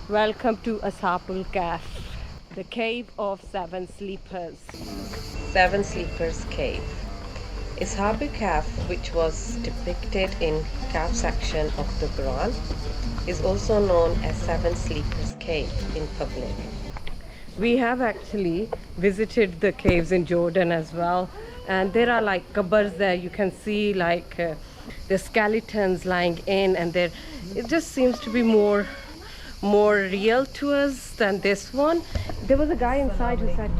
Welcome to Ashāb Kahf, the cave of seven sleepers. Seven Sleepers Cave. Ashāb-i Kahf, which was depicted in Kahf section of the Quran, is also known as Seven Sleepers Cave in public. We have actually visited the caves in Jordan as well, and there are like qabrs there. You can see like the skeletons lying in, and there it just seems to be more real to us than this one. There was a guy inside who said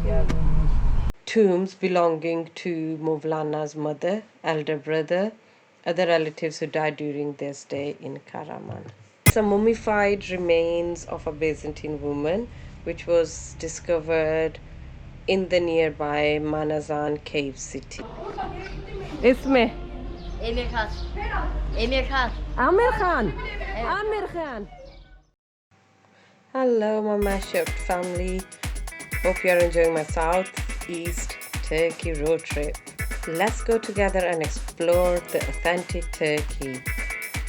Tombs belonging to Mawlana's mother, elder brother, other relatives who died during their stay in Karaman. Some mummified remains of a Byzantine woman, which was discovered in the nearby Manazan cave city. isme Emir Khan. Emir Khan. Amir Khan. Amir Khan. Hello, my Mashup family. Hope you are enjoying my Southeast Turkey road trip. Let's go together and explore the authentic Turkey.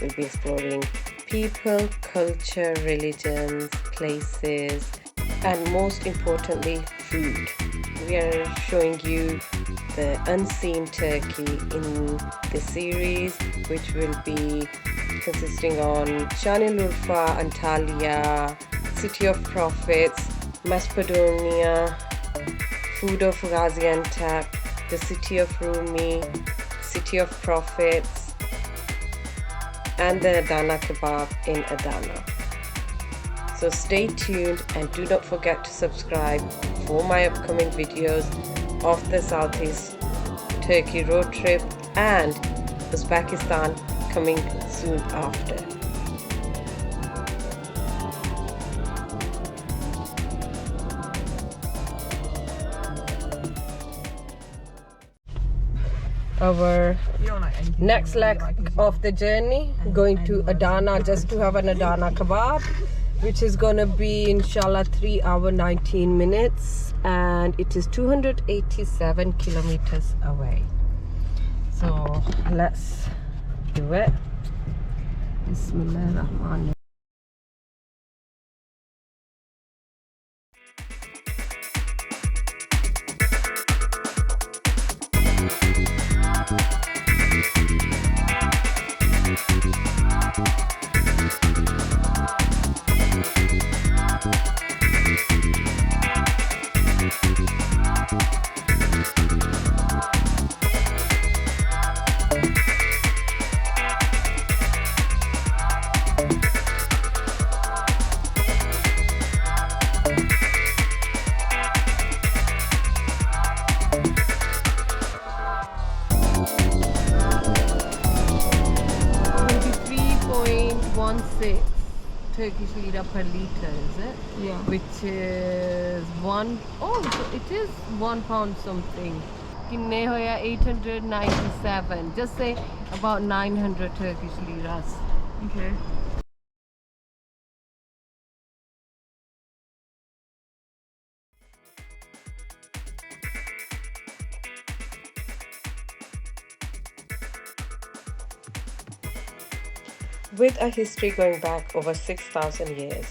We'll be exploring people, culture, religions, places, and most importantly, food. We are showing you the unseen Turkey in this series, which will be consisting on Şanlıurfa, Antalya, City of Prophets, Macedonia, food of Gaziantep, the city of Rumi, City of Prophets, and the Adana kebab in Adana. So stay tuned and do not forget to subscribe for my upcoming videos of the Southeast Turkey road trip and Uzbekistan coming soon after. Our next leg of the journey, going to Adana just to have an Adana kebab, which is gonna be inshallah 3 hours 19 minutes, and it is 287 kilometers away. So let's do it. Bismillahirrahmanirrahim. Turkish lira per liter, is it? Yeah. Which is it is £1 something. Kinne hoya 897. Just say about 900 Turkish liras. Okay. With a history going back over 6,000 years,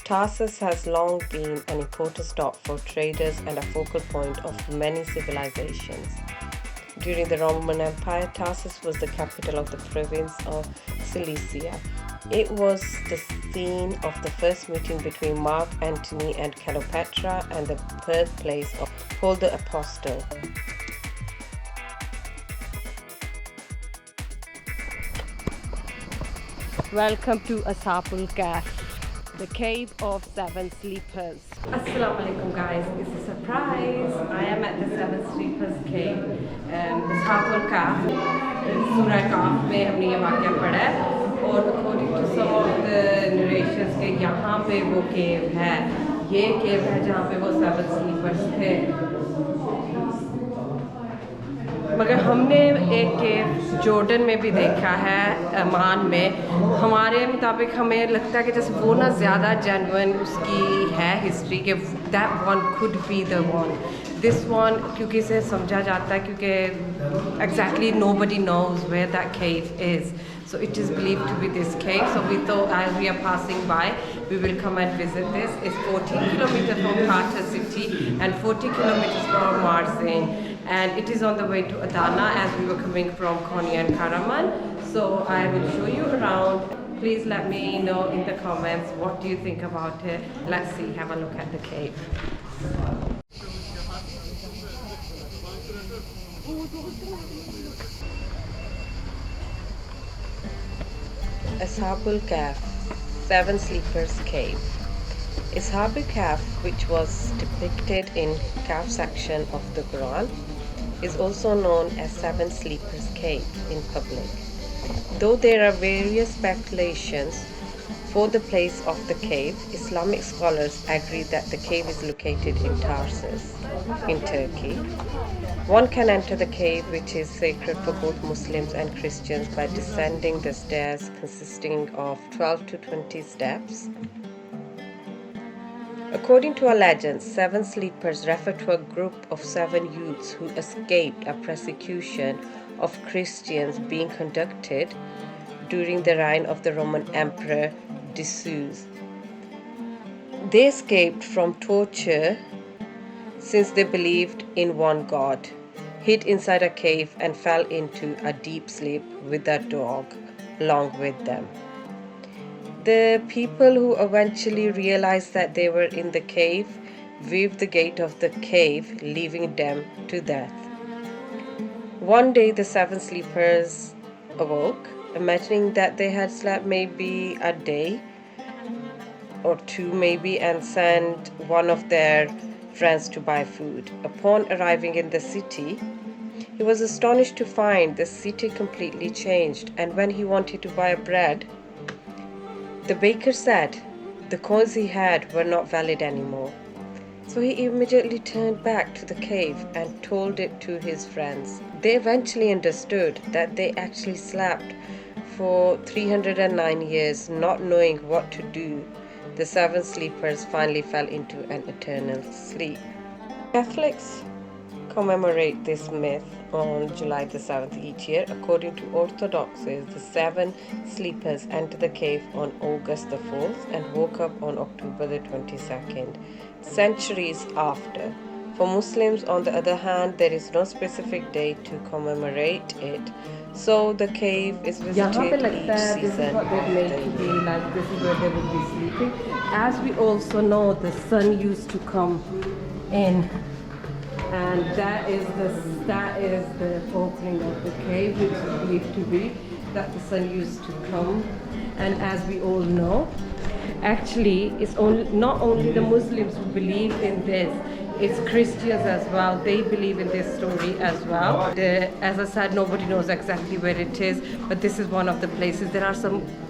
Tarsus has long been an important stop for traders and a focal point of many civilizations. During the Roman Empire, Tarsus was the capital of the province of Cilicia. It was the scene of the first meeting between Mark Antony and Cleopatra and the birthplace of Paul the Apostle. Welcome to Ashāb Kahf, the cave of seven sleepers. Assalamu alaikum guys, it's a surprise. I am at the seven sleepers cave, Ashāb Kahf. Surah Kahf में हमने ये वाक़या पढ़ा है, और according to some of the narrations के यहाँ पे वो cave है, ये cave है जहाँ पे वो seven sleepers थे. मगर हमने एक केव जॉर्डन में भी देखा है, अमान में. हमारे मुताबिक हमें लगता है कि जैसे वो ना ज़्यादा जेन्युइन उसकी है हिस्ट्री के, that one could be the one. This one क्योंकि इसे समझा जाता है क्योंकि exactly nobody knows where that cave is. So it is believed to be this cave. So we thought as we are passing by, we we will come and visit this. It's 14 kilometers from Tarsus city and 40 kilometers from Mersin, and it is on the way to Adana as we were coming from Konya and Karaman. So I will show you around. Please let me know in the comments what do you think about it. Let's see, have a look at the cave. Ashāb-i Kahf, Seven Sleepers Cave. Ashāb-i Kahf, which was depicted in Kahf section of the Quran, is also known as Seven Sleepers Cave in public. Though there are various speculations for the place of the cave, Islamic scholars agree that the cave is located in Tarsus, in Turkey. One can enter the cave, which is sacred for both Muslims and Christians, by descending the stairs consisting of 12 to 20 steps. According to a legend, seven sleepers refer to a group of 7 youths who escaped a persecution of Christians being conducted during the reign of the Roman Emperor Tarsus. They escaped from torture since they believed in one God, hid inside a cave and fell into a deep sleep with a dog along with them. The people who eventually realized that they were in the cave weaved the gate of the cave, leaving them to death. One day the 7 sleepers awoke, imagining that they had slept maybe a day or 2 maybe, and sent one of their friends to buy food. Upon arriving in the city, he was astonished to find the city completely changed, and when he wanted to buy bread, the baker said the coins he had were not valid anymore. So he immediately turned back to the cave and told it to his friends. They eventually understood that they actually slept for 309 years, not knowing what to do. The 7 sleepers finally fell into an eternal sleep. Catholics commemorate this myth on July the 7th each year. According to Orthodoxes, the 7 sleepers entered the cave on August the 4th and woke up on October the 22nd, centuries after. For Muslims, on the other hand, there is no specific date to commemorate it, so the cave is visited each season. This is what they've made to be like. This is where they would be sleeping. As we also know, the sun used to come in, and that is the opening of the cave, which is believed to be that the sun used to come. And as we all know, actually, it's not only the Muslims who believe in this. It's Christians as well. They believe in this story as well. As I said, nobody knows exactly where it is, but this is one of the places. There are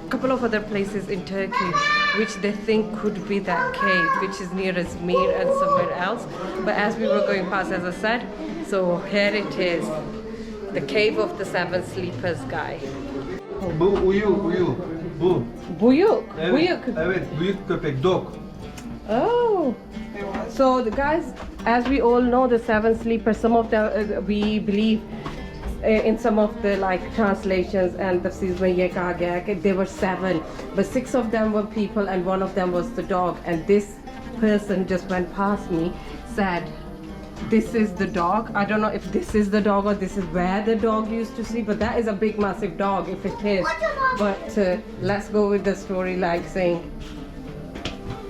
couple of other places in Turkey which they think could be that cave, which is near Izmir and somewhere else. But as we were going past, as I said, so here it is, the cave of the 7 sleepers guy. Bu uyu. Bu. Buyuk. Evet. Buyuk. Evet, büyük köpek, dog. Oh. So the guys, as we all know, the 7 sleepers, some of them we believe in some of the like translations and the there were 7, but 6 of them were people and 1 of them was the dog. And this person just went past me, said, this is the dog. I don't know if this is the dog or this is where the dog used to sleep, but that is a big massive dog if it is. But let's go with the story, like saying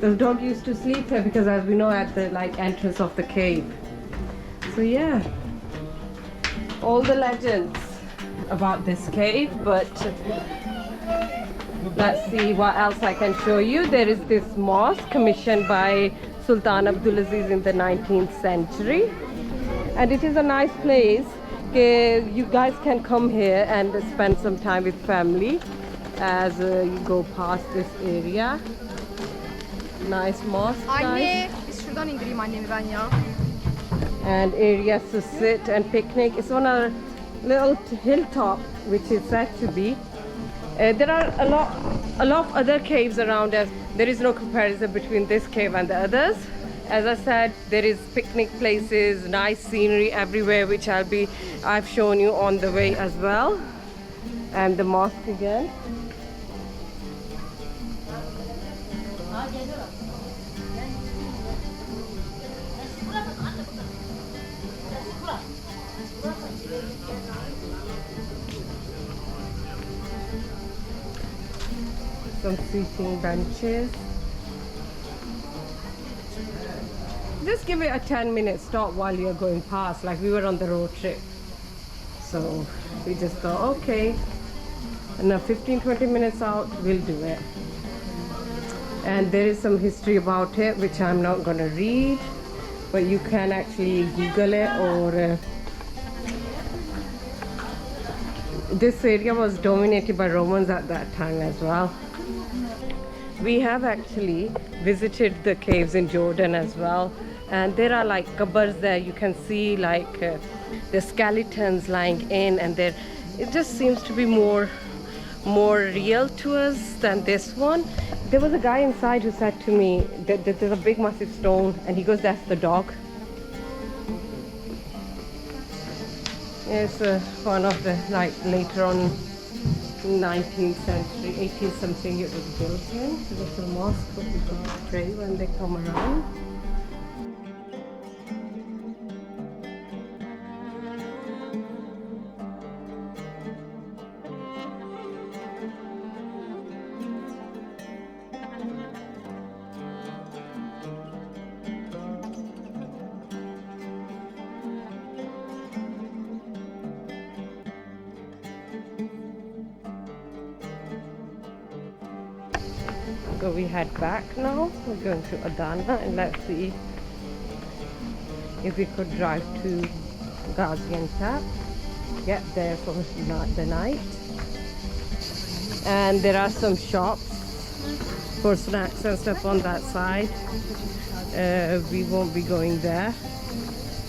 the dog used to sleep there, because as we know, at the like entrance of the cave. So yeah, all the legends about this cave. But let's see what else I can show you. There is this mosque commissioned by Sultan Abdülaziz in the 19th century, and it is a nice place. You guys can come here and spend some time with family as you go past this area. Nice mosque, guys. Anne, biz şuradan indireyim annemi ben ya. And areas to sit and picnic. It's on a little hilltop, which is said to be. There are a lot of other caves around us. There is no comparison between this cave and the others. As I said, there is picnic places, nice scenery everywhere, which I've shown you on the way as well. And the mosque again. Some seating benches. Just give it a 10-minute stop while you're going past, like we were on the road trip. So we just thought, okay, and now 15-20 minutes out, we'll do it. And there is some history about it, which I'm not going to read, but you can actually Google it, or this area was dominated by Romans at that time as well. We have actually visited the caves in Jordan as well, and there are like qabrs there. You can see like the skeletons lying in, and there it just seems to be more real to us than this one. There was a guy inside who said to me that there's a big massive stone, and he goes, that's the dog. It's one of the, like, later on 19th century, 18th something it was built in. It was a mosque for people to pray when they come around. So we head back now. We're going to Adana, and let's see if we could drive to Gaziantep, get there for the night. And there are some shops for snacks and stuff on that side. We won't be going there.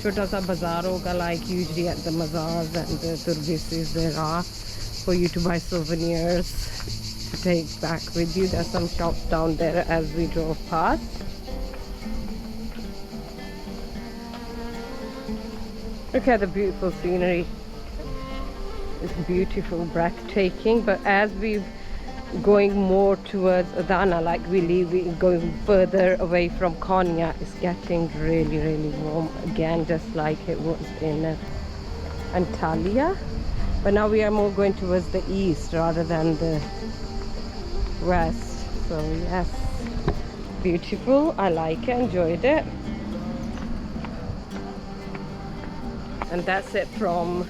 Chota sa bazaar hoga, like usually at the mazars and the turbises there are, for you to buy souvenirs to take back with you. There's some shops down there as we drove past. Look at the beautiful scenery. It's beautiful, breathtaking. But as we're going more towards Adana, like we're going further away from Konya, it's getting really, really warm again, just like it was in Antalya. But now we are more going towards the east rather than the west. So yes, beautiful. I like it, enjoyed it. And that's it from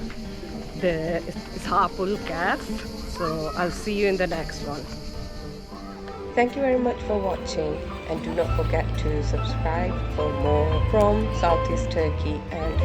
the Ashāb-i Kahf. So I'll see you in the next one. Thank you very much for watching, and do not forget to subscribe for more from Southeast Turkey and